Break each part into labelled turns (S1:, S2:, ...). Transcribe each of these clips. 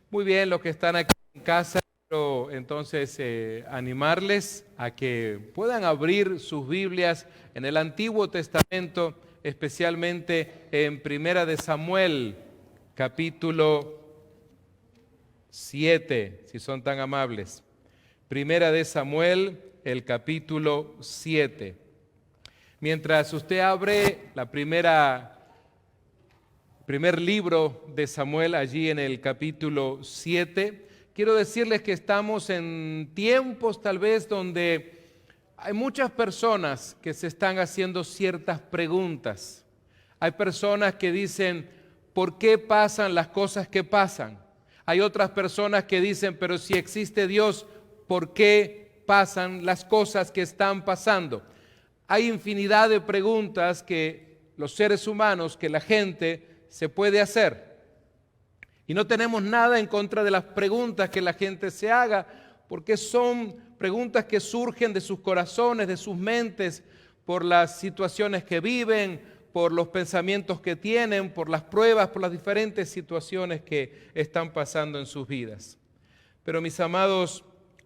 S1: Muy bien, los que están aquí en casa, quiero entonces animarles a que puedan abrir sus Biblias en el Antiguo Testamento, especialmente en Primera de Samuel, capítulo 7, si son tan amables. Primera de Samuel, el capítulo 7. Mientras usted abre primer libro de Samuel, allí en el capítulo 7, quiero decirles que estamos en tiempos tal vez donde hay muchas personas que se están haciendo ciertas preguntas. Hay personas que dicen, ¿por qué pasan las cosas que pasan? Hay otras personas que dicen, pero si existe Dios, ¿por qué pasan las cosas que están pasando? Hay infinidad de preguntas que los seres humanos, que la gente se puede hacer. Y no tenemos nada en contra de las preguntas que la gente se haga, porque son preguntas que surgen de sus corazones, de sus mentes, por las situaciones que viven, por los pensamientos que tienen, por las pruebas, por las diferentes situaciones que están pasando en sus vidas. Pero mis amados,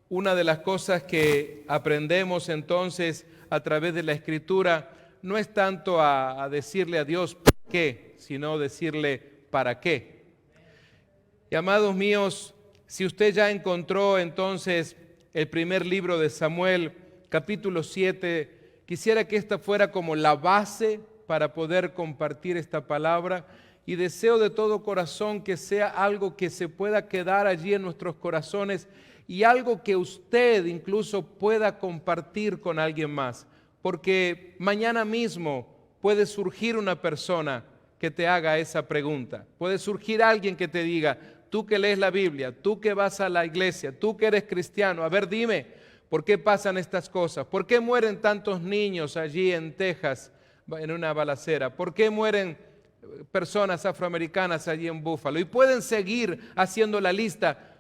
S1: una de las cosas que aprendemos entonces a través de la Escritura no es tanto a decirle a Dios por qué, sino decirle para qué. Y amados míos, si usted ya encontró entonces el primer libro de Samuel, capítulo 7, quisiera que esta fuera como la base para poder compartir esta palabra, y deseo de todo corazón que sea algo que se pueda quedar allí en nuestros corazones y algo que usted incluso pueda compartir con alguien más, porque mañana mismo puede surgir una persona que te haga esa pregunta. Puede surgir alguien que te diga, tú que lees la Biblia, tú que vas a la iglesia, tú que eres cristiano, a ver, dime, ¿por qué pasan estas cosas? ¿Por qué mueren tantos niños allí en Texas en una balacera? ¿Por qué mueren personas afroamericanas allí en Búfalo? Y pueden seguir haciendo la lista,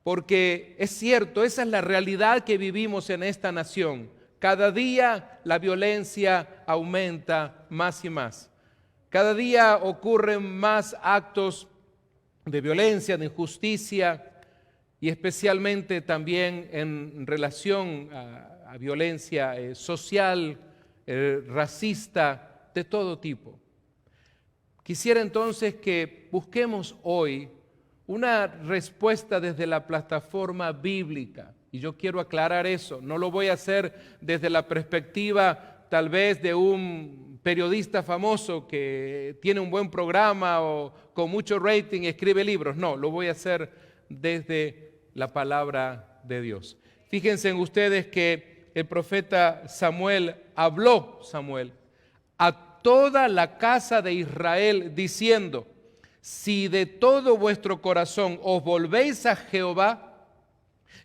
S1: porque es cierto, esa es la realidad que vivimos en esta nación. Cada día la violencia aumenta más y más. Cada día ocurren más actos de violencia, de injusticia, y especialmente también en relación a violencia social, racista, de todo tipo. Quisiera entonces que busquemos hoy una respuesta desde la plataforma bíblica, y yo quiero aclarar eso. No lo voy a hacer desde la perspectiva tal vez de un periodista famoso que tiene un buen programa o con mucho rating y escribe libros. No, lo voy a hacer desde la palabra de Dios. Fíjense en ustedes que el profeta Samuel habló a toda la casa de Israel diciendo, si de todo vuestro corazón os volvéis a Jehová,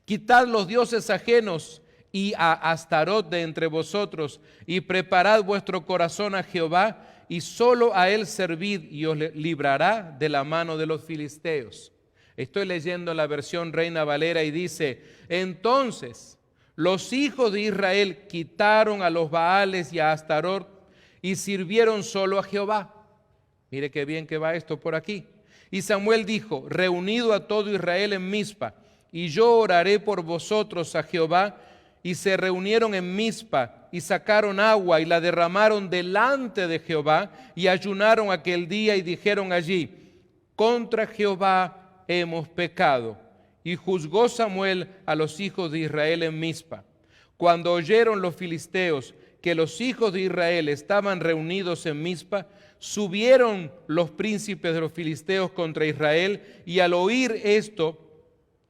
S1: quitad los dioses ajenos y a Astarot de entre vosotros, y preparad vuestro corazón a Jehová, y solo a él servid, y os librará de la mano de los filisteos. Estoy leyendo la versión Reina Valera y dice, entonces los hijos de Israel quitaron a los Baales y a Astarot y sirvieron solo a Jehová. Mire qué bien que va esto por aquí. Y Samuel dijo, reunido a todo Israel en Mizpa, y yo oraré por vosotros a Jehová. Y se reunieron en Mizpa y sacaron agua y la derramaron delante de Jehová y ayunaron aquel día y dijeron allí, contra Jehová hemos pecado. Y juzgó Samuel a los hijos de Israel en Mizpa. Cuando oyeron los filisteos que los hijos de Israel estaban reunidos en Mizpa, subieron los príncipes de los filisteos contra Israel, y al oír esto,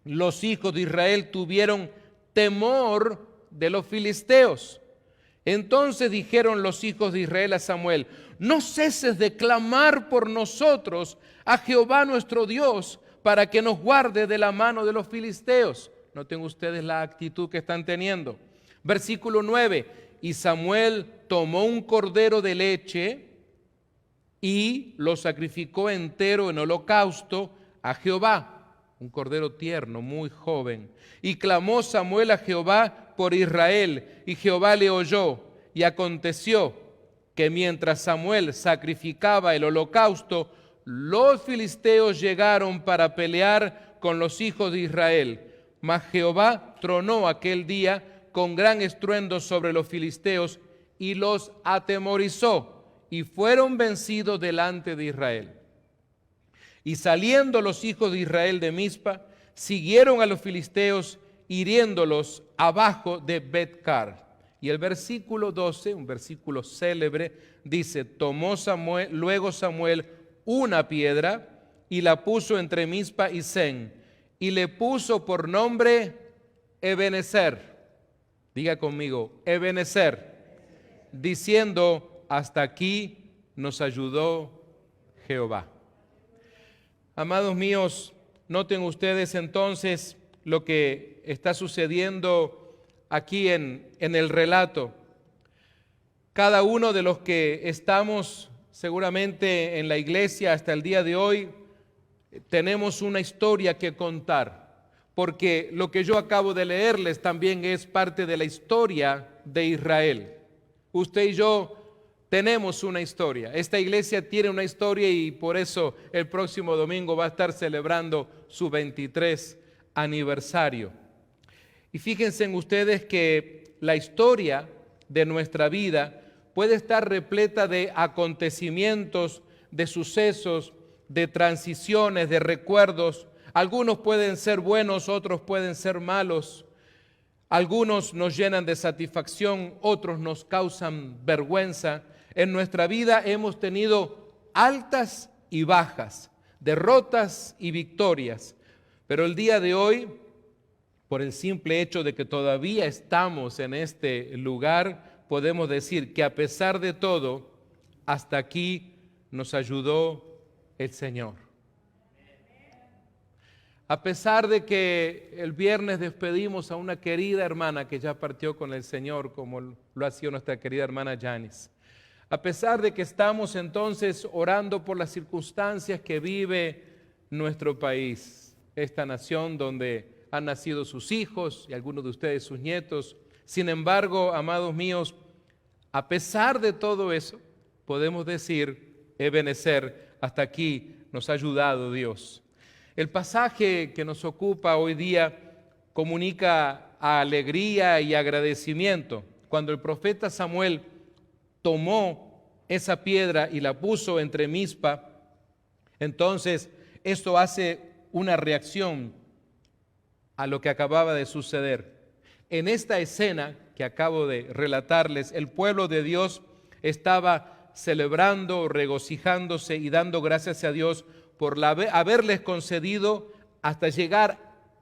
S1: los hijos de Israel tuvieron temor de los filisteos. Entonces dijeron los hijos de Israel a Samuel, no ceses de clamar por nosotros a Jehová nuestro Dios, para que nos guarde de la mano de los filisteos. Noten ustedes la actitud que están teniendo. Versículo 9, y Samuel tomó un cordero de leche y lo sacrificó entero en holocausto a Jehová. Un cordero tierno, muy joven. Y clamó Samuel a Jehová por Israel, y Jehová le oyó. Y aconteció que mientras Samuel sacrificaba el holocausto, los filisteos llegaron para pelear con los hijos de Israel, mas Jehová tronó aquel día con gran estruendo sobre los filisteos y los atemorizó, y fueron vencidos delante de Israel. Y saliendo los hijos de Israel de Mizpa, siguieron a los filisteos, hiriéndolos abajo de Bet-car. Y el versículo 12, un versículo célebre, dice: tomó luego Samuel una piedra y la puso entre Mizpa y Sen, y le puso por nombre Ebenezer. Diga conmigo, Ebenezer, diciendo: hasta aquí nos ayudó Jehová. Amados míos, noten ustedes entonces lo que está sucediendo aquí en el relato. Cada uno de los que estamos seguramente en la iglesia hasta el día de hoy, tenemos una historia que contar, porque lo que yo acabo de leerles también es parte de la historia de Israel. Usted y yo tenemos una historia. Esta iglesia tiene una historia y por eso el próximo domingo va a estar celebrando su 23 aniversario. Y fíjense en ustedes que la historia de nuestra vida puede estar repleta de acontecimientos, de sucesos, de transiciones, de recuerdos. Algunos pueden ser buenos, otros pueden ser malos. Algunos nos llenan de satisfacción, otros nos causan vergüenza. En nuestra vida hemos tenido altas y bajas, derrotas y victorias. Pero el día de hoy, por el simple hecho de que todavía estamos en este lugar, podemos decir que a pesar de todo, hasta aquí nos ayudó el Señor. A pesar de que el viernes despedimos a una querida hermana que ya partió con el Señor, como lo ha sido nuestra querida hermana Janice. A pesar de que estamos entonces orando por las circunstancias que vive nuestro país, esta nación donde han nacido sus hijos y algunos de ustedes sus nietos. Sin embargo, amados míos, a pesar de todo eso, podemos decir, Ebenezer, hasta aquí nos ha ayudado Dios. El pasaje que nos ocupa hoy día comunica alegría y agradecimiento. Cuando el profeta Samuel tomó esa piedra y la puso entre Mizpa, entonces esto hace una reacción a lo que acababa de suceder. En esta escena que acabo de relatarles, el pueblo de Dios estaba celebrando, regocijándose y dando gracias a Dios por haberles concedido hasta llegar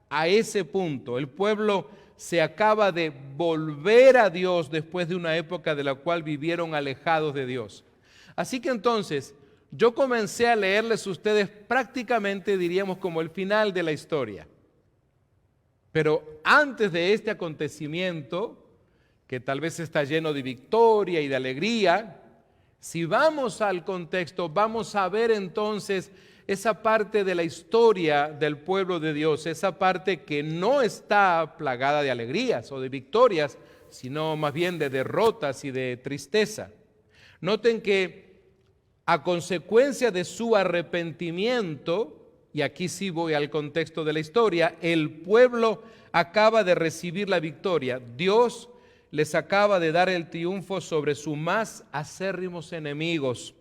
S1: a ese punto. El pueblo se acaba de volver a Dios después de una época de la cual vivieron alejados de Dios. Así que entonces yo comencé a leerles a ustedes prácticamente, diríamos, como el final de la historia. Pero antes de este acontecimiento, que tal vez está lleno de victoria y de alegría, si vamos al contexto, vamos a ver entonces esa parte de la historia del pueblo de Dios, esa parte que no está plagada de alegrías o de victorias, sino más bien de derrotas y de tristeza. Noten que a consecuencia de su arrepentimiento, y aquí sí voy al contexto de la historia, el pueblo acaba de recibir la victoria. Dios les acaba de dar el triunfo sobre sus más acérrimos enemigos,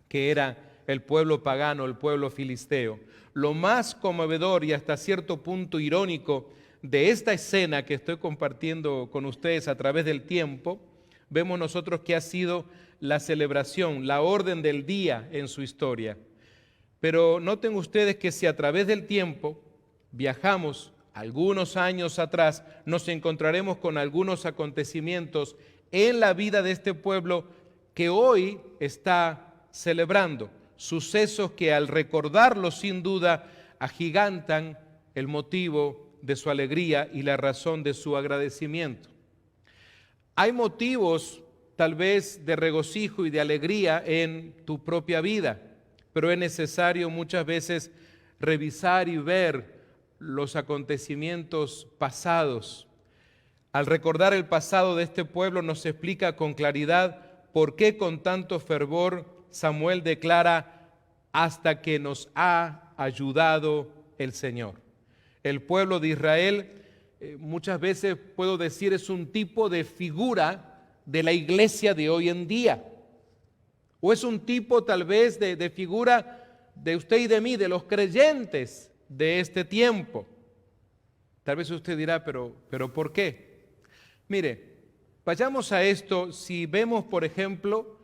S1: que era el pueblo pagano, el pueblo filisteo. Lo más conmovedor y hasta cierto punto irónico de esta escena que estoy compartiendo con ustedes a través del tiempo, vemos nosotros que ha sido la celebración, la orden del día en su historia. Pero noten ustedes que si a través del tiempo viajamos algunos años atrás, nos encontraremos con algunos acontecimientos en la vida de este pueblo que hoy está celebrando. Sucesos que al recordarlos sin duda agigantan el motivo de su alegría y la razón de su agradecimiento. Hay motivos tal vez de regocijo y de alegría en tu propia vida, pero es necesario muchas veces revisar y ver los acontecimientos pasados. Al recordar el pasado de este pueblo nos explica con claridad por qué con tanto fervor Samuel declara: hasta que nos ha ayudado el Señor. El pueblo de Israel, muchas veces puedo decir, es un tipo de figura de la iglesia de hoy en día. O es un tipo tal vez de figura de usted y de mí, de los creyentes de este tiempo. Tal vez usted dirá, pero ¿por qué? Mire, vayamos a esto. Si vemos, por ejemplo,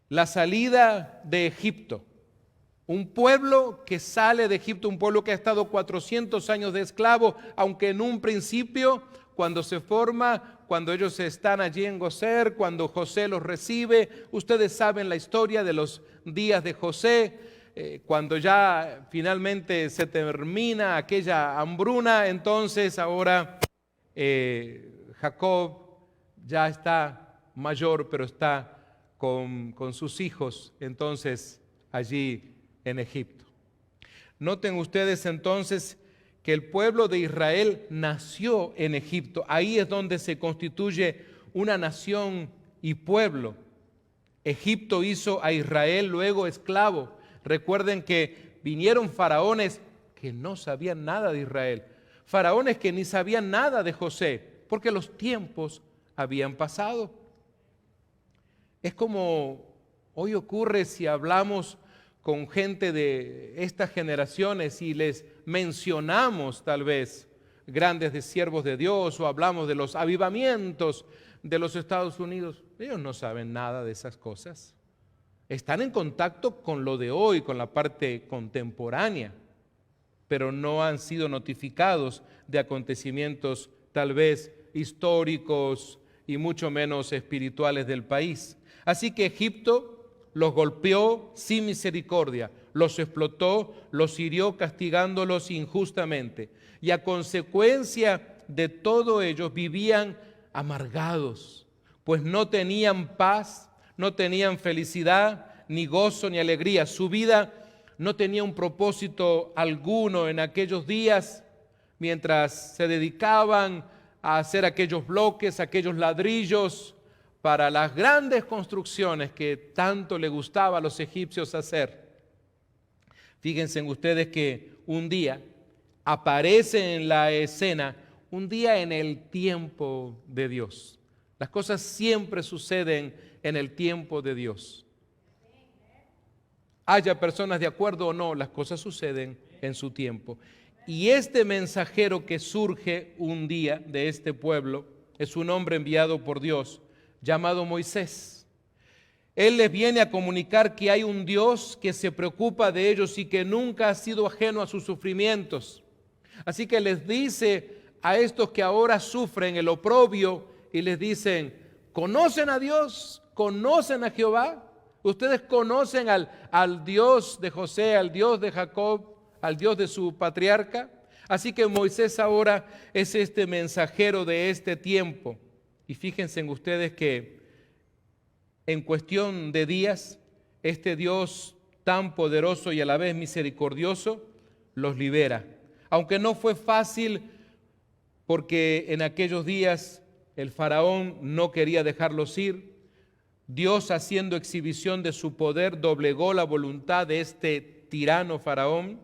S1: la salida de Egipto. Un pueblo que sale de Egipto, un pueblo que ha estado 400 años de esclavo, aunque en un principio, cuando se forma, cuando ellos están allí en Goser, cuando José los recibe, ustedes saben la historia de los días de José, cuando ya finalmente se termina aquella hambruna, entonces ahora Jacob ya está mayor, pero está con sus hijos, entonces allí en Egipto. Noten ustedes entonces que el pueblo de Israel nació en Egipto. Ahí es donde se constituye una nación y pueblo. Egipto hizo a Israel luego esclavo. Recuerden que vinieron faraones que no sabían nada de Israel, faraones que ni sabían nada de José, porque los tiempos habían pasado. Es como hoy ocurre si hablamos con gente de estas generaciones y les mencionamos tal vez grandes siervos de Dios o hablamos de los avivamientos de los Estados Unidos. Ellos no saben nada de esas cosas. Están en contacto con lo de hoy, con la parte contemporánea, pero no han sido notificados de acontecimientos tal vez históricos y mucho menos espirituales del país. Así que Egipto los golpeó sin misericordia, los explotó, los hirió castigándolos injustamente. Y a consecuencia de todo ello vivían amargados, pues no tenían paz, no tenían felicidad, ni gozo, ni alegría. Su vida no tenía un propósito alguno en aquellos días, mientras se dedicaban a hacer aquellos bloques, aquellos ladrillos, para las grandes construcciones que tanto le gustaba a los egipcios hacer. Fíjense ustedes que un día aparece en la escena, un día en el tiempo de Dios. Las cosas siempre suceden en el tiempo de Dios. Haya personas de acuerdo o no, las cosas suceden en su tiempo. Y este mensajero que surge un día de este pueblo es un hombre enviado por Dios, llamado Moisés. Él les viene a comunicar que hay un Dios que se preocupa de ellos y que nunca ha sido ajeno a sus sufrimientos. Así que les dice a estos que ahora sufren el oprobio y les dicen, ¿conocen a Dios? ¿Conocen a Jehová? ¿Ustedes conocen al Dios de José, al Dios de Jacob, al Dios de su patriarca? Así que Moisés ahora es este mensajero de este tiempo. Y fíjense en ustedes que en cuestión de días, este Dios tan poderoso y a la vez misericordioso los libera. Aunque no fue fácil, porque en aquellos días el faraón no quería dejarlos ir, Dios, haciendo exhibición de su poder, doblegó la voluntad de este tirano faraón.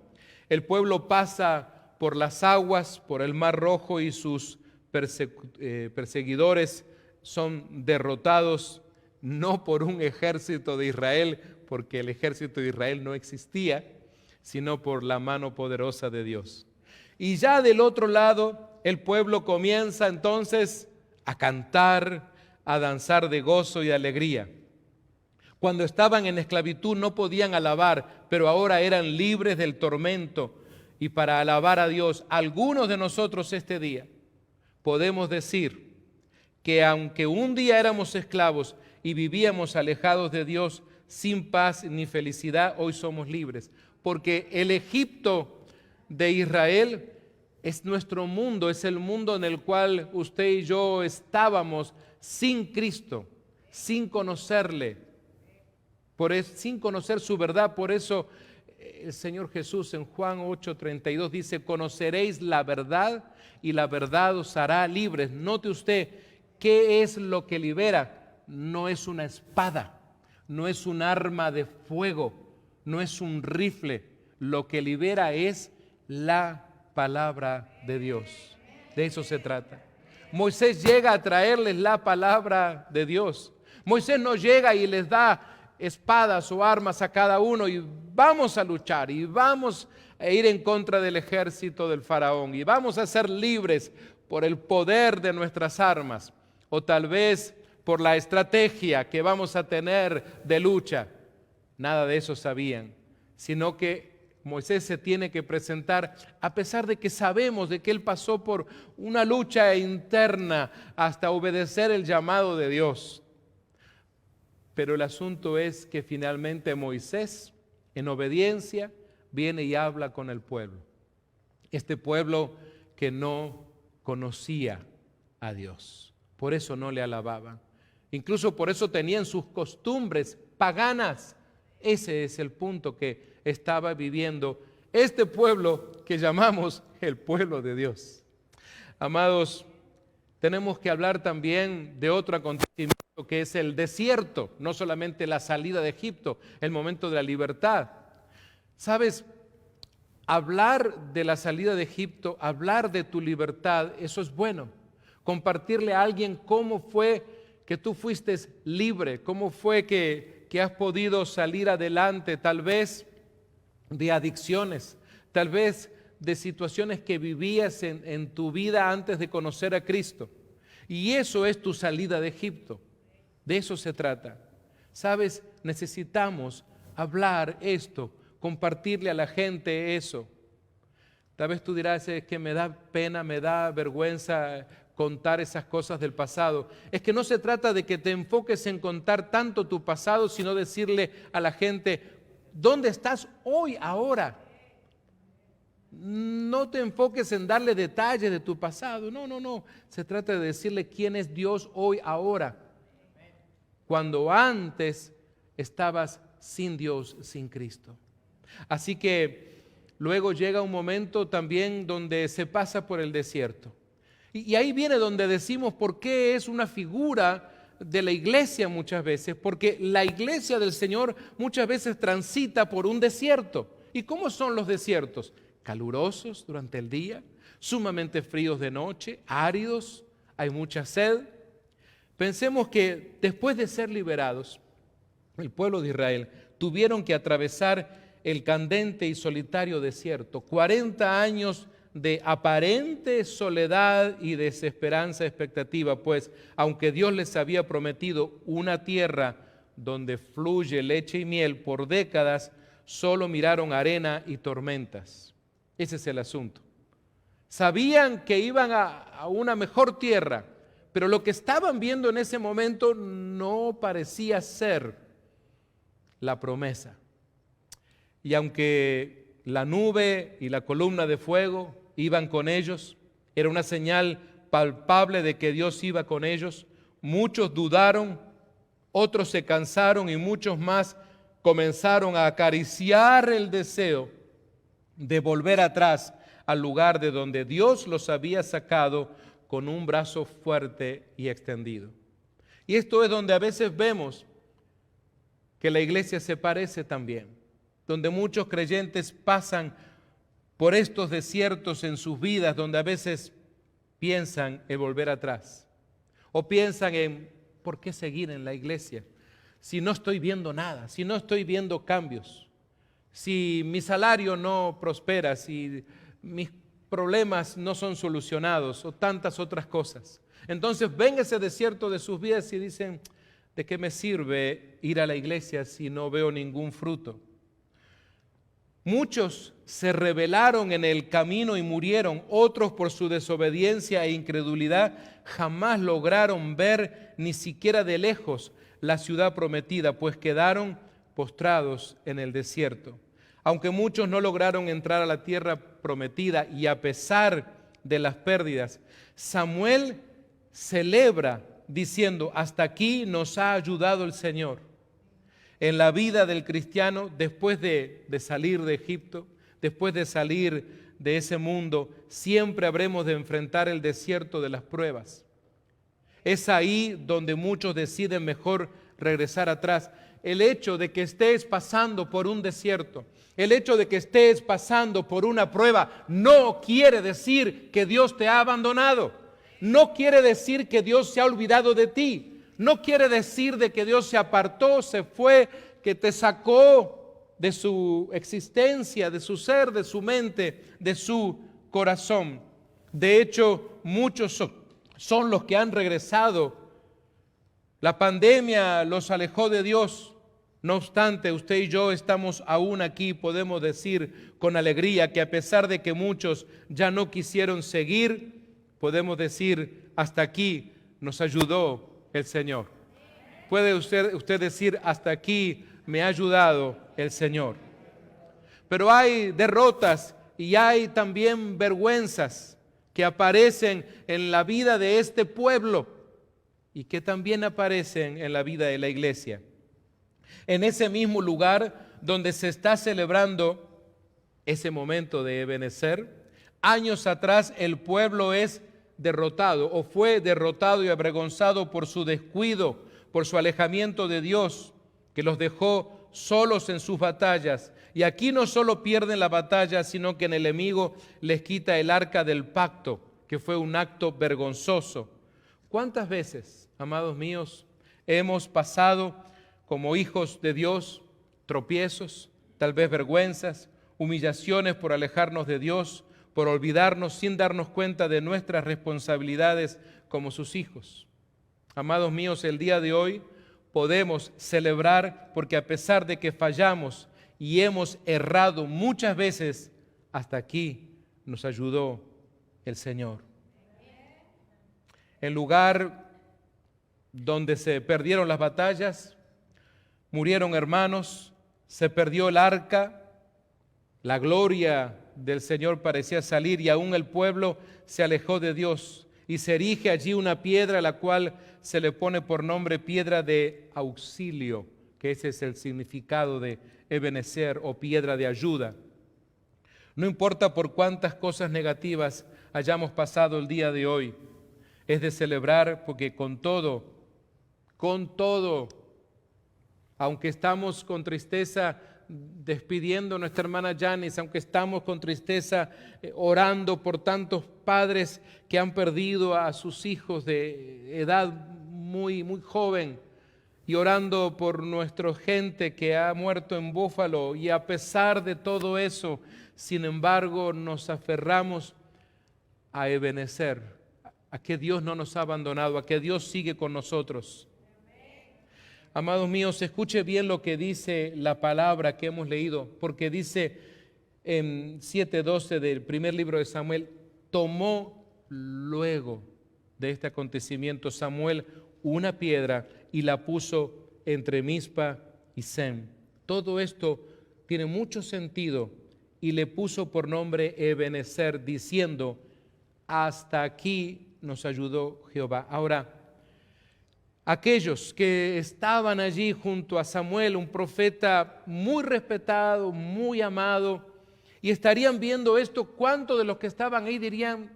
S1: El pueblo pasa por las aguas, por el Mar Rojo, y sus perseguidores son derrotados no por un ejército de Israel, porque el ejército de Israel no existía, sino por la mano poderosa de Dios. Y ya del otro lado, el pueblo comienza entonces a cantar, a danzar de gozo y alegría. Cuando estaban en esclavitud no podían alabar, pero ahora eran libres del tormento. Y para alabar a Dios, algunos de nosotros este día podemos decir que aunque un día éramos esclavos y vivíamos alejados de Dios, sin paz ni felicidad, hoy somos libres. Porque el Egipto de Israel es nuestro mundo, es el mundo en el cual usted y yo estábamos sin Cristo, sin conocerle, sin conocer su verdad. Por eso el Señor Jesús en Juan 8:32 dice, conoceréis la verdad y la verdad os hará libres. Note usted, ¿qué es lo que libera? No es una espada, no es un arma de fuego, no es un rifle, lo que libera es la palabra de Dios. De eso se trata. Moisés llega a traerles la palabra de Dios. Moisés no llega y les da espadas o armas a cada uno y vamos a luchar y vamos a ir en contra del ejército del faraón y vamos a ser libres por el poder de nuestras armas o tal vez por la estrategia que vamos a tener de lucha. Nada de eso sabían, sino que Moisés se tiene que presentar a pesar de que sabemos de que él pasó por una lucha interna hasta obedecer el llamado de Dios. Pero el asunto es que finalmente Moisés, en obediencia, viene y habla con el pueblo. Este pueblo que no conocía a Dios. Por eso no le alababan. Incluso por eso tenían sus costumbres paganas. Ese es el punto que estaba viviendo este pueblo que llamamos el pueblo de Dios. Amados, tenemos que hablar también de otro acontecimiento que es el desierto, no solamente la salida de Egipto, el momento de la libertad. ¿Sabes? Hablar de la salida de Egipto, hablar de tu libertad, eso es bueno. Compartirle a alguien cómo fue que tú fuiste libre, cómo fue que has podido salir adelante, tal vez de adicciones, tal vez de situaciones que vivías en tu vida antes de conocer a Cristo. Y eso es tu salida de Egipto. De eso se trata. ¿Sabes? Necesitamos hablar esto, compartirle a la gente eso. Tal vez tú dirás, es que me da pena, me da vergüenza contar esas cosas del pasado. Es que no se trata de que te enfoques en contar tanto tu pasado, sino decirle a la gente, ¿dónde estás hoy, ahora? No te enfoques en darle detalles de tu pasado. No. Se trata de decirle quién es Dios hoy, ahora. Cuando antes estabas sin Dios, sin Cristo. Así que luego llega un momento también donde se pasa por el desierto. Y ahí viene donde decimos por qué es una figura de la iglesia muchas veces, porque la iglesia del Señor muchas veces transita por un desierto. ¿Y cómo son los desiertos? Calurosos durante el día, sumamente fríos de noche, áridos, hay mucha sed. Pensemos que después de ser liberados, el pueblo de Israel tuvieron que atravesar el candente y solitario desierto, 40 años de aparente soledad y desesperanza expectativa, pues aunque Dios les había prometido una tierra donde fluye leche y miel por décadas, solo miraron arena y tormentas. Ese es el asunto. Sabían que iban a una mejor tierra, pero lo que estaban viendo en ese momento no parecía ser la promesa. Y aunque la nube y la columna de fuego iban con ellos, era una señal palpable de que Dios iba con ellos, muchos dudaron, otros se cansaron y muchos más comenzaron a acariciar el deseo de volver atrás al lugar de donde Dios los había sacado con un brazo fuerte y extendido. Y esto es donde a veces vemos que la iglesia se parece también, donde muchos creyentes pasan por estos desiertos en sus vidas, donde a veces piensan en volver atrás o piensan en ¿por qué seguir en la iglesia? Si no estoy viendo nada, si no estoy viendo cambios, si mi salario no prospera, si mis problemas no son solucionados o tantas otras cosas. Entonces ven ese desierto de sus vidas y dicen, ¿de qué me sirve ir a la iglesia si no veo ningún fruto? Muchos se rebelaron en el camino y murieron, otros por su desobediencia e incredulidad jamás lograron ver ni siquiera de lejos la ciudad prometida, pues quedaron postrados en el desierto. Aunque muchos no lograron entrar a la tierra prometida y a pesar de las pérdidas, Samuel celebra diciendo, hasta aquí nos ha ayudado el Señor. En la vida del cristiano, después de salir de Egipto, después de salir de ese mundo, siempre habremos de enfrentar el desierto de las pruebas. Es ahí donde muchos deciden mejor regresar atrás. el hecho de que estés pasando por un desierto, el hecho de que estés pasando por una prueba, no quiere decir que Dios te ha abandonado. No quiere decir que Dios se ha olvidado de ti. No quiere decir de que Dios se apartó, se fue, que te sacó de su existencia, de su ser, de su mente, de su corazón. De hecho, muchos son los que han regresado. La pandemia los alejó de Dios. No obstante, usted y yo estamos aún aquí, podemos decir con alegría que a pesar de que muchos ya no quisieron seguir, podemos decir, hasta aquí nos ayudó el Señor. Puede usted decir, hasta aquí me ha ayudado el Señor. Pero hay derrotas y hay también vergüenzas que aparecen en la vida de este pueblo y que también aparecen en la vida de la iglesia. En ese mismo lugar donde se está celebrando ese momento de Ebenezer, años atrás el pueblo es derrotado o fue derrotado y avergonzado por su descuido, por su alejamiento de Dios, que los dejó solos en sus batallas. Y aquí no solo pierden la batalla, sino que el enemigo les quita el arca del pacto, que fue un acto vergonzoso. ¿Cuántas veces, amados míos, hemos pasado como hijos de Dios tropiezos, tal vez vergüenzas, humillaciones por alejarnos de Dios, por olvidarnos sin darnos cuenta de nuestras responsabilidades como sus hijos? Amados míos, el día de hoy podemos celebrar porque a pesar de que fallamos y hemos errado muchas veces, hasta aquí nos ayudó el Señor. En lugar donde se perdieron las batallas, murieron hermanos, se perdió el arca, la gloria del Señor parecía salir y aún el pueblo se alejó de Dios y se erige allí una piedra a la cual se le pone por nombre piedra de auxilio, que ese es el significado de Ebenezer o piedra de ayuda. No importa por cuántas cosas negativas hayamos pasado el día de hoy, es de celebrar porque con todo, aunque estamos con tristeza despidiendo a nuestra hermana Janice, aunque estamos con tristeza orando por tantos padres que han perdido a sus hijos de edad muy joven y orando por nuestra gente que ha muerto en Búfalo, y a pesar de todo eso, sin embargo, nos aferramos a Ebenezer, a que Dios no nos ha abandonado, a que Dios sigue con nosotros. Amados míos, escuche bien lo que dice la palabra que hemos leído, porque dice en 7:12 del primer libro de Samuel, tomó luego de este acontecimiento Samuel una piedra y la puso entre Mizpa y Sem. Todo esto tiene mucho sentido y le puso por nombre Ebenezer, diciendo, hasta aquí nos ayudó Jehová. Ahora, aquellos que estaban allí junto a Samuel, un profeta muy respetado, muy amado, y estarían viendo esto, ¿cuántos de los que estaban ahí dirían,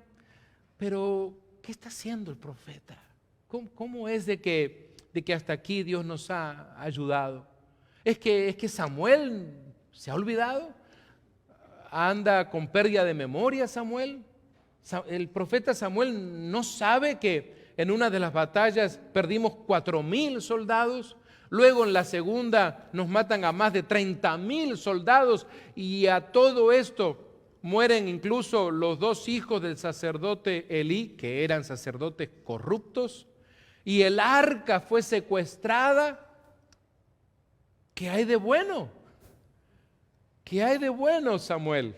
S1: pero qué está haciendo el profeta? ¿Cómo es de que hasta aquí Dios nos ha ayudado? ¿Es que Samuel se ha olvidado? ¿Anda con pérdida de memoria Samuel? El profeta Samuel no sabe que en una de las batallas perdimos 4,000 soldados, luego en la segunda nos matan a más de 30,000 soldados y a todo esto mueren incluso los 2 hijos del sacerdote Elí, que eran sacerdotes corruptos, y el arca fue secuestrada. ¿Qué hay de bueno? ¿Qué hay de bueno, Samuel?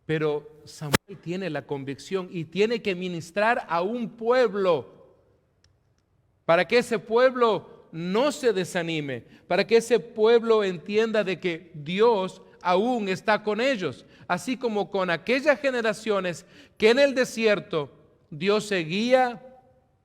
S1: Pero Samuel tiene la convicción y tiene que ministrar a un pueblo para que ese pueblo no se desanime, para que ese pueblo entienda de que Dios aún está con ellos, así como con aquellas generaciones que en el desierto Dios seguía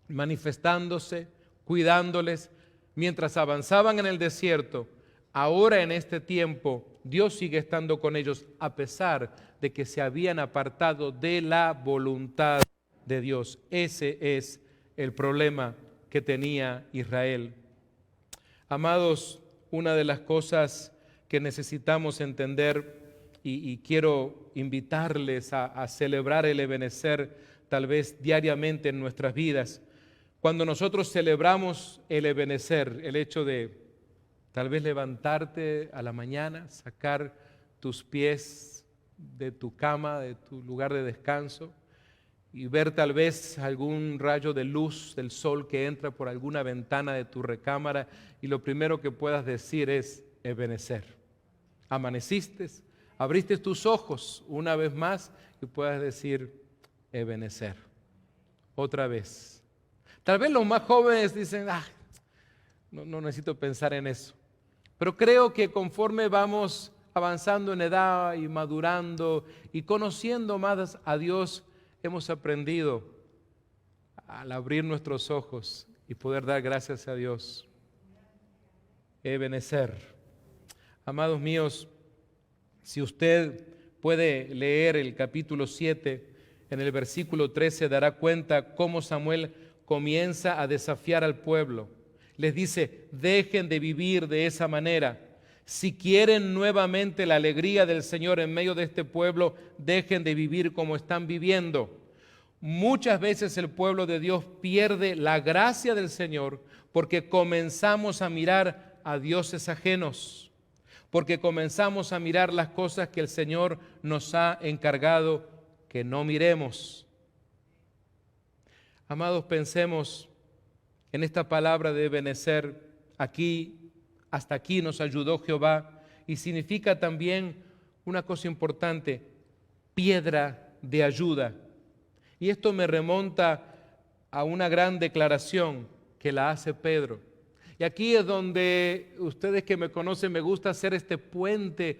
S1: manifestándose, cuidándoles, mientras avanzaban en el desierto. Ahora en este tiempo Dios sigue estando con ellos a pesar de que se habían apartado de la voluntad de Dios. Ese es el problema que tenía Israel. Amados, una de las cosas que necesitamos entender y quiero invitarles a celebrar el Ebenecer tal vez diariamente en nuestras vidas. Cuando nosotros celebramos el Ebenecer, el hecho de tal vez levantarte a la mañana, sacar tus pies de tu cama, de tu lugar de descanso, y ver tal vez algún rayo de luz del sol que entra por alguna ventana de tu recámara, y lo primero que puedas decir es Ebenecer. Amaneciste, abriste tus ojos una vez más y puedas decir Ebenecer. Otra vez. Tal vez los más jóvenes dicen, no necesito pensar en eso. Pero creo que conforme vamos avanzando en edad y madurando y conociendo más a Dios, hemos aprendido al abrir nuestros ojos y poder dar gracias a Dios. Ebenecer. Amados míos, si usted puede leer el capítulo 7, en el versículo 13 dará cuenta cómo Samuel comienza a desafiar al pueblo. Les dice, dejen de vivir de esa manera. Si quieren nuevamente la alegría del Señor en medio de este pueblo, dejen de vivir como están viviendo. Muchas veces el pueblo de Dios pierde la gracia del Señor porque comenzamos a mirar a dioses ajenos, porque comenzamos a mirar las cosas que el Señor nos ha encargado que no miremos. Amados, pensemos en esta palabra de Ebenecer. Hasta aquí nos ayudó Jehová, y significa también una cosa importante, piedra de ayuda. Y esto me remonta a una gran declaración que la hace Pedro. Y aquí es donde ustedes que me conocen, me gusta hacer este puente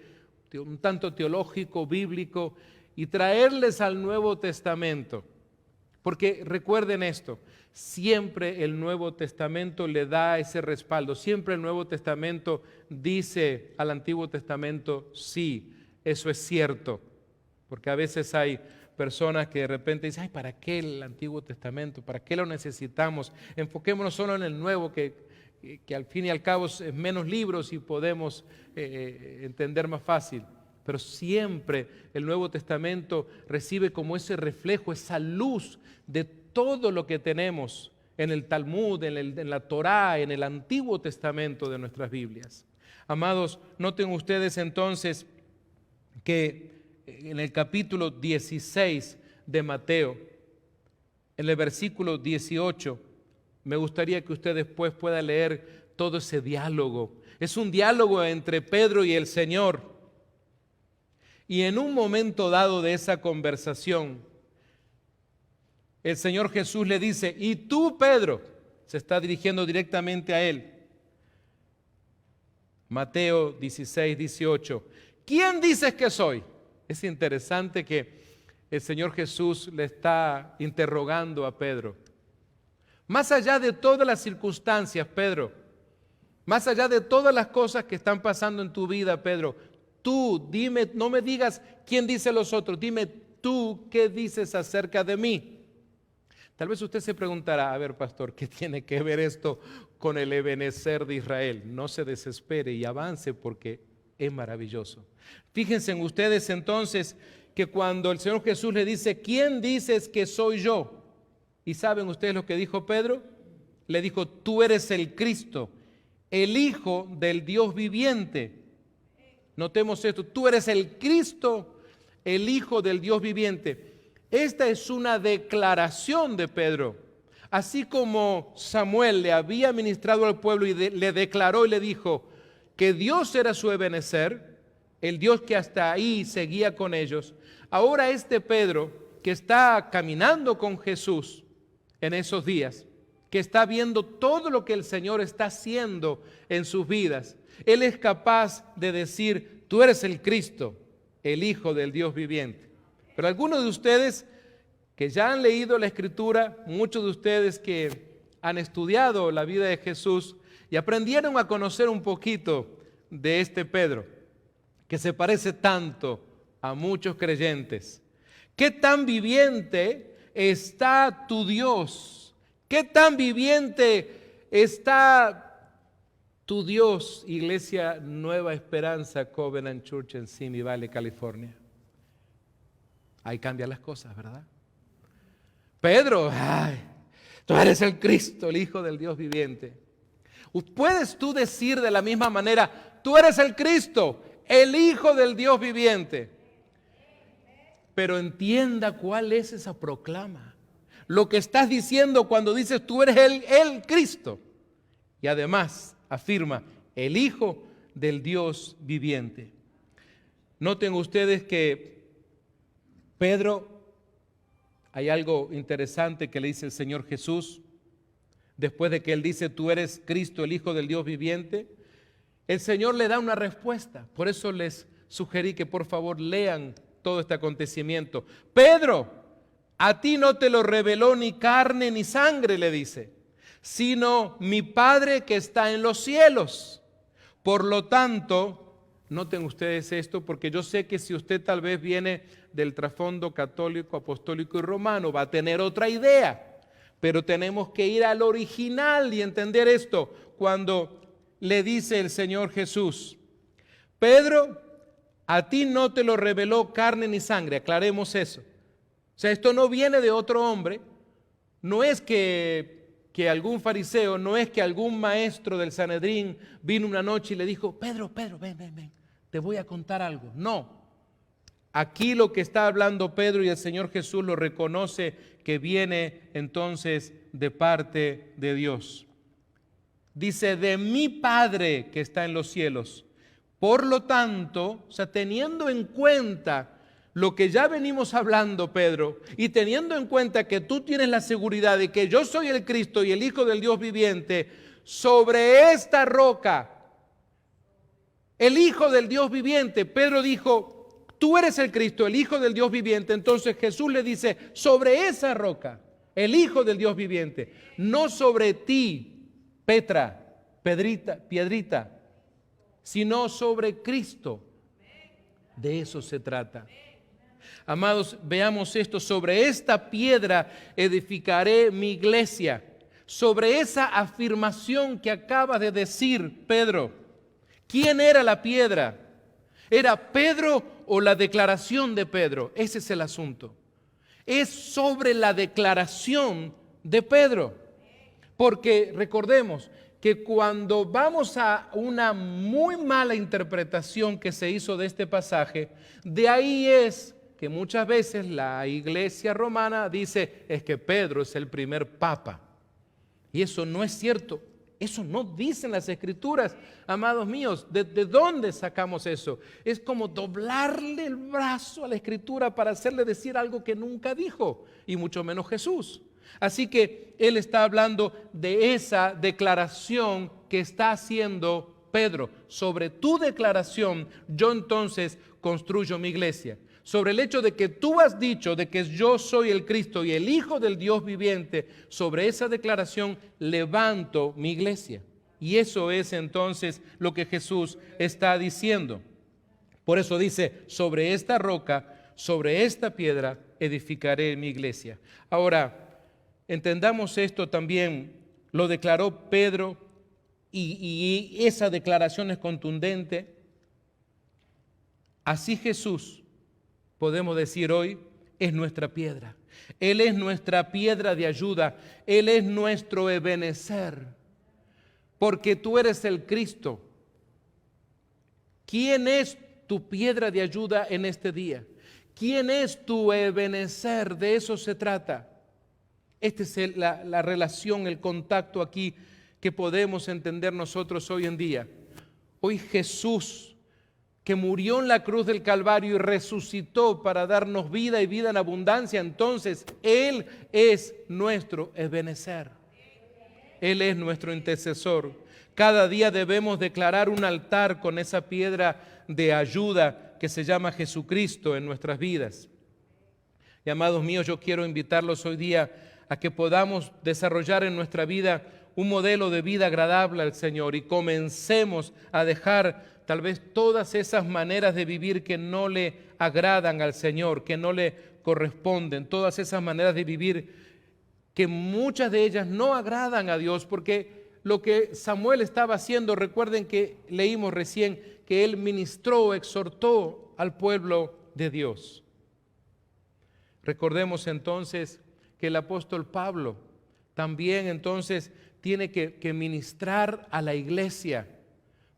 S1: un tanto teológico, bíblico, y traerles al Nuevo Testamento. Porque recuerden esto, siempre el Nuevo Testamento le da ese respaldo, siempre el Nuevo Testamento dice al Antiguo Testamento, sí, eso es cierto. Porque a veces hay personas que de repente dicen, ¿para qué el Antiguo Testamento? ¿Para qué lo necesitamos? Enfoquémonos solo en el Nuevo, que al fin y al cabo es menos libros y podemos entender más fácil. Pero siempre el Nuevo Testamento recibe como ese reflejo, esa luz de todo lo que tenemos en el Talmud, en la Torá, en el Antiguo Testamento de nuestras Biblias. Amados, noten ustedes entonces que en el capítulo 16 de Mateo, en el versículo 18, me gustaría que usted después pueda leer todo ese diálogo. Es un diálogo entre Pedro y el Señor. Y en un momento dado de esa conversación, el Señor Jesús le dice, y tú, Pedro, se está dirigiendo directamente a él. Mateo 16, 18, ¿quién dices que soy? Es interesante que el Señor Jesús le está interrogando a Pedro. Más allá de todas las circunstancias, Pedro, más allá de todas las cosas que están pasando en tu vida, Pedro, tú dime, no me digas quién dice los otros, dime tú qué dices acerca de mí. Tal vez usted se preguntará, a ver, pastor, ¿qué tiene que ver esto con el Ebenecer de Israel? No se desespere y avance porque es maravilloso. Fíjense en ustedes entonces que cuando el Señor Jesús le dice, ¿quién dices que soy yo? ¿Y saben ustedes lo que dijo Pedro? Le dijo, tú eres el Cristo, el Hijo del Dios viviente. Notemos esto, tú eres el Cristo, el Hijo del Dios viviente. Esta es una declaración de Pedro. Así como Samuel le había ministrado al pueblo y le declaró y le dijo que Dios era su Ebenecer, el Dios que hasta ahí seguía con ellos. Ahora este Pedro, que está caminando con Jesús en esos días, que está viendo todo lo que el Señor está haciendo en sus vidas, él es capaz de decir, tú eres el Cristo, el Hijo del Dios viviente. Pero algunos de ustedes que ya han leído la Escritura, muchos de ustedes que han estudiado la vida de Jesús y aprendieron a conocer un poquito de este Pedro, que se parece tanto a muchos creyentes. ¿Qué tan viviente está tu Dios? ¿Qué tan viviente está tu Dios, Iglesia Nueva Esperanza Covenant Church en Simi Valley, California. Ahí cambian las cosas, ¿verdad? Pedro, tú eres el Cristo, el Hijo del Dios viviente. ¿Puedes tú decir de la misma manera, tú eres el Cristo, el Hijo del Dios viviente? Pero entienda cuál es esa proclama. Lo que estás diciendo cuando dices tú eres el Cristo. Y además afirma, el Hijo del Dios viviente. Noten ustedes que Pedro, hay algo interesante que le dice el Señor Jesús. Después de que Él dice, tú eres Cristo, el Hijo del Dios viviente, el Señor le da una respuesta. Por eso les sugerí que por favor lean todo este acontecimiento. Pedro, a ti no te lo reveló ni carne ni sangre, le dice, sino mi Padre que está en los cielos. Por lo tanto, noten ustedes esto, porque yo sé que si usted tal vez viene del trasfondo católico, apostólico y romano, va a tener otra idea. Pero tenemos que ir al original y entender esto cuando le dice el Señor Jesús, Pedro, a ti no te lo reveló carne ni sangre, aclaremos eso. O sea, esto no viene de otro hombre, no es que algún fariseo, no es que algún maestro del Sanedrín vino una noche y le dijo, Pedro, ven, te voy a contar algo. No, aquí lo que está hablando Pedro y el Señor Jesús lo reconoce que viene entonces de parte de Dios. Dice, de mi Padre que está en los cielos. Por lo tanto, o sea, teniendo en cuenta lo que ya venimos hablando, Pedro, y teniendo en cuenta que tú tienes la seguridad de que yo soy el Cristo y el Hijo del Dios viviente, sobre esta roca, el Hijo del Dios viviente, Pedro dijo, tú eres el Cristo, el Hijo del Dios viviente. Entonces Jesús le dice, sobre esa roca, el Hijo del Dios viviente, no sobre ti, piedrita, sino sobre Cristo. De eso se trata. Amados, veamos esto. Sobre esta piedra edificaré mi iglesia. Sobre esa afirmación que acaba de decir Pedro. ¿Quién era la piedra? ¿Era Pedro o la declaración de Pedro? Ese es el asunto. Es sobre la declaración de Pedro. Porque recordemos que cuando vamos a una muy mala interpretación que se hizo de este pasaje, de ahí es que muchas veces la iglesia romana dice es que Pedro es el primer papa. Y eso no es cierto. Eso no dicen las Escrituras, amados míos. ¿De dónde sacamos eso? Es como doblarle el brazo a la Escritura para hacerle decir algo que nunca dijo, y mucho menos Jesús. Así que él está hablando de esa declaración que está haciendo Pedro. Sobre tu declaración, yo entonces construyo mi iglesia. Sobre el hecho de que tú has dicho de que yo soy el Cristo y el Hijo del Dios viviente, sobre esa declaración levanto mi iglesia. Y eso es entonces lo que Jesús está diciendo. Por eso dice, sobre esta roca, sobre esta piedra, edificaré mi iglesia. Ahora, entendamos esto también, lo declaró Pedro y esa declaración es contundente. Así Jesús, podemos decir hoy, es nuestra piedra. Él es nuestra piedra de ayuda. Él es nuestro Ebenezer. Porque tú eres el Cristo. ¿Quién es tu piedra de ayuda en este día? ¿Quién es tu Ebenezer? De eso se trata. Esta es la relación, el contacto aquí que podemos entender nosotros hoy en día. Hoy Jesús, que murió en la cruz del Calvario y resucitó para darnos vida y vida en abundancia, entonces Él es nuestro Ebenezer. Él es nuestro intercesor. Cada día debemos declarar un altar con esa piedra de ayuda que se llama Jesucristo en nuestras vidas. Y amados míos, yo quiero invitarlos hoy día a que podamos desarrollar en nuestra vida un modelo de vida agradable al Señor y comencemos a dejar tal vez todas esas maneras de vivir que no le agradan al Señor, que no le corresponden, todas esas maneras de vivir que muchas de ellas no agradan a Dios, porque lo que Samuel estaba haciendo, recuerden que leímos recién que él ministró, exhortó al pueblo de Dios. Recordemos entonces que el apóstol Pablo también entonces tiene que ministrar a la iglesia,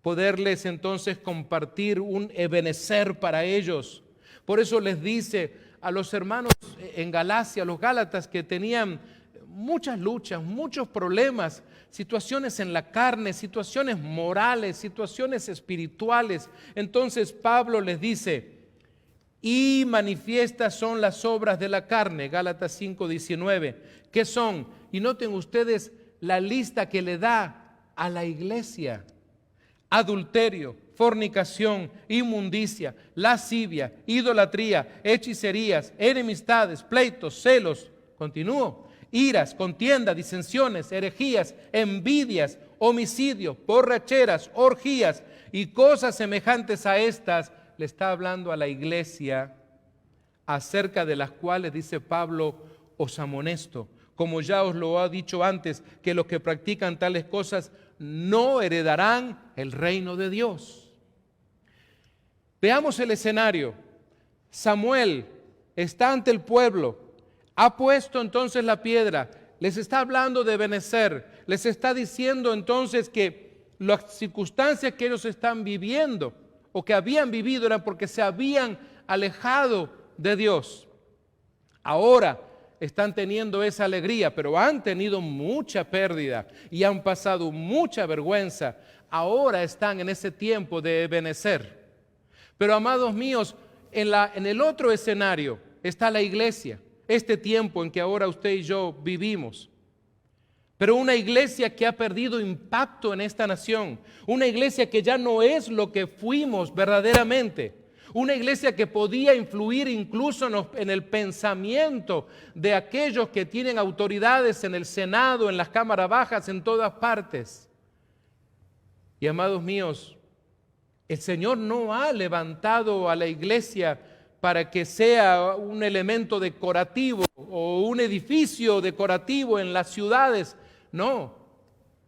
S1: poderles entonces compartir un ebenecer para ellos. Por eso les dice a los hermanos en Galacia, a los Gálatas, que tenían muchas luchas, muchos problemas, situaciones en la carne, situaciones morales, situaciones espirituales. Entonces Pablo les dice, y manifiestas son las obras de la carne, Gálatas 5:19. ¿Qué son? Y noten ustedes la lista que le da a la iglesia: adulterio, fornicación, inmundicia, lascivia, idolatría, hechicerías, enemistades, pleitos, celos. Continúo. Iras, contienda, disensiones, herejías, envidias, homicidios, borracheras, orgías y cosas semejantes a estas. Le está hablando a la iglesia, acerca de las cuales dice Pablo, os amonesto, como ya os lo ha dicho antes, que los que practican tales cosas no heredarán el reino de Dios. Veamos el escenario. Samuel está ante el pueblo, ha puesto entonces la piedra, les está hablando de Ebenezer, les está diciendo entonces que las circunstancias que ellos están viviendo o que habían vivido eran porque se habían alejado de Dios. Ahora están teniendo esa alegría, pero han tenido mucha pérdida y han pasado mucha vergüenza. Ahora están en ese tiempo de Ebenezer. Pero amados míos, en el otro escenario está la iglesia, este tiempo en que ahora usted y yo vivimos. Pero una iglesia que ha perdido impacto en esta nación, una iglesia que ya no es lo que fuimos verdaderamente, una iglesia que podía influir incluso en el pensamiento de aquellos que tienen autoridades en el Senado, en las cámaras bajas, en todas partes. Y amados míos, el Señor no ha levantado a la iglesia para que sea un elemento decorativo o un edificio decorativo en las ciudades. No,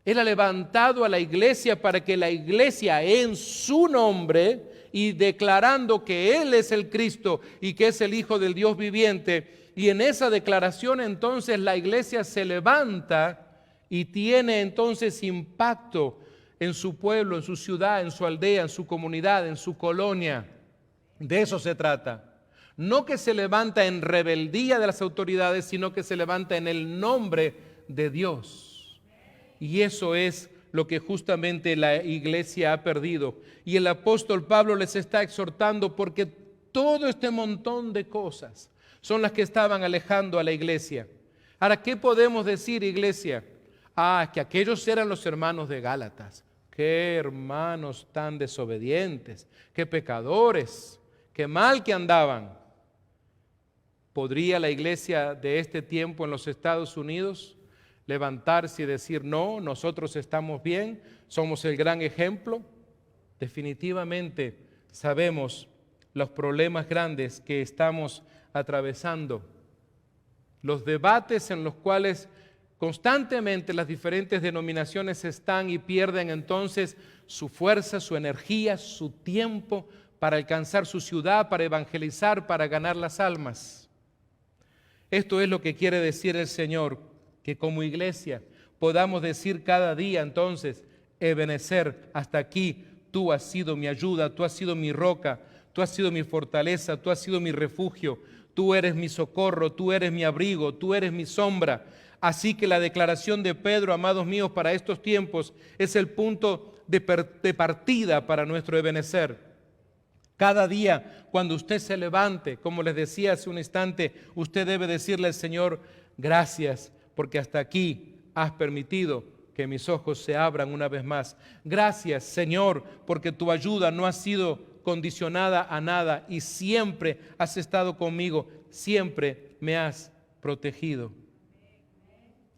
S1: Él ha levantado a la iglesia para que la iglesia en su nombre y declarando que Él es el Cristo y que es el Hijo del Dios viviente, y en esa declaración entonces la iglesia se levanta y tiene entonces impacto en su pueblo, en su ciudad, en su aldea, en su comunidad, en su colonia. De eso se trata. No que se levanta en rebeldía de las autoridades, sino que se levanta en el nombre de Dios. Y eso es lo que justamente la iglesia ha perdido. Y el apóstol Pablo les está exhortando porque todo este montón de cosas son las que estaban alejando a la iglesia. Ahora, ¿qué podemos decir, iglesia? Que aquellos eran los hermanos de Gálatas. Qué hermanos tan desobedientes, qué pecadores, qué mal que andaban. ¿Podría la iglesia de este tiempo en los Estados Unidos levantarse y decir, no, nosotros estamos bien, somos el gran ejemplo? Definitivamente sabemos los problemas grandes que estamos atravesando, los debates en los cuales constantemente las diferentes denominaciones están y pierden entonces su fuerza, su energía, su tiempo para alcanzar su ciudad, para evangelizar, para ganar las almas. Esto es lo que quiere decir el Señor, que como iglesia podamos decir cada día entonces, Ebenezer, hasta aquí tú has sido mi ayuda, tú has sido mi roca, tú has sido mi fortaleza, tú has sido mi refugio, tú eres mi socorro, tú eres mi abrigo, tú eres mi sombra. Así que la declaración de Pedro, amados míos, para estos tiempos es el punto de partida para nuestro Ebenezer. Cada día, cuando usted se levante, como les decía hace un instante, usted debe decirle al Señor, gracias, porque hasta aquí has permitido que mis ojos se abran una vez más. Gracias, Señor, porque tu ayuda no ha sido condicionada a nada y siempre has estado conmigo, siempre me has protegido.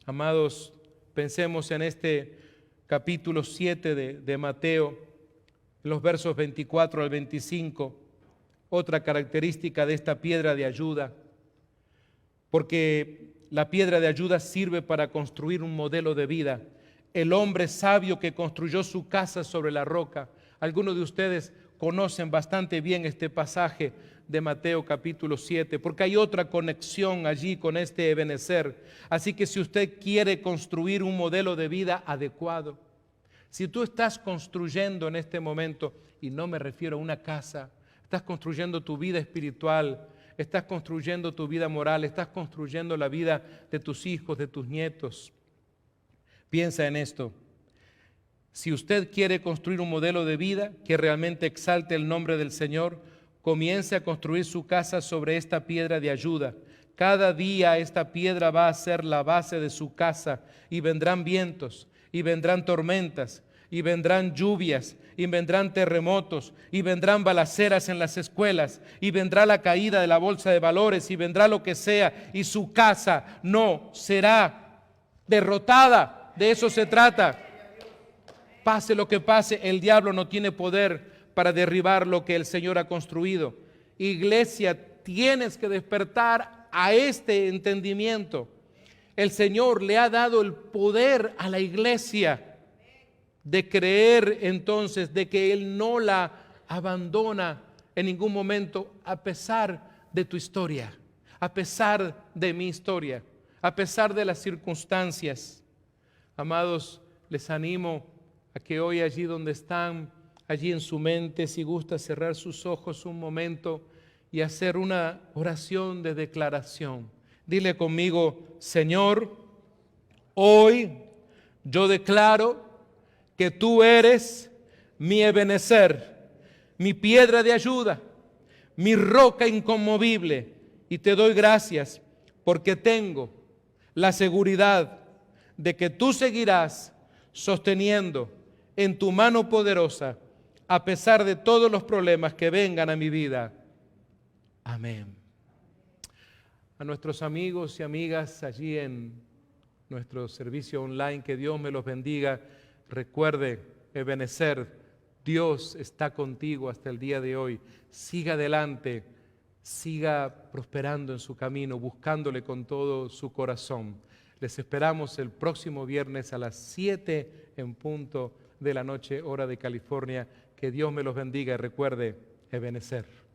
S1: Amados, pensemos en este capítulo 7 de Mateo, los versos 24 al 25, otra característica de esta piedra de ayuda, porque la piedra de ayuda sirve para construir un modelo de vida. el hombre sabio que construyó su casa sobre la roca. Algunos de ustedes conocen bastante bien este pasaje de Mateo capítulo 7, porque hay otra conexión allí con este Ebenezer. Así que si usted quiere construir un modelo de vida adecuado, si tú estás construyendo en este momento, y no me refiero a una casa, estás construyendo tu vida espiritual, estás construyendo tu vida moral, estás construyendo la vida de tus hijos, de tus nietos, piensa en esto. Si usted quiere construir un modelo de vida que realmente exalte el nombre del Señor, comience a construir su casa sobre esta piedra de ayuda. Cada día esta piedra va a ser la base de su casa, y vendrán vientos, y vendrán tormentas, y vendrán lluvias, y vendrán terremotos, y vendrán balaceras en las escuelas, y vendrá la caída de la bolsa de valores, y vendrá lo que sea, y su casa no será derrotada. De eso se trata. Pase lo que pase, el diablo no tiene poder para derribar lo que el Señor ha construido. Iglesia, tienes que despertar a este entendimiento. El Señor le ha dado el poder a la iglesia de creer entonces de que Él no la abandona en ningún momento, a pesar de tu historia, a pesar de mi historia, a pesar de las circunstancias. Amados, les animo a que hoy allí donde están, allí en su mente, si gusta cerrar sus ojos un momento y hacer una oración de declaración. Dile conmigo: Señor, hoy yo declaro que tú eres mi Ebenezer, mi piedra de ayuda, mi roca inconmovible, y te doy gracias porque tengo la seguridad de que tú seguirás sosteniendo en tu mano poderosa a pesar de todos los problemas que vengan a mi vida. Amén. A nuestros amigos y amigas allí en nuestro servicio online, que Dios me los bendiga. Recuerde, Ebenezer, Dios está contigo hasta el día de hoy. Siga adelante, siga prosperando en su camino, buscándole con todo su corazón. Les esperamos el próximo viernes a las 7 en punto de la noche, hora de California. Que Dios me los bendiga y recuerde, Ebenezer.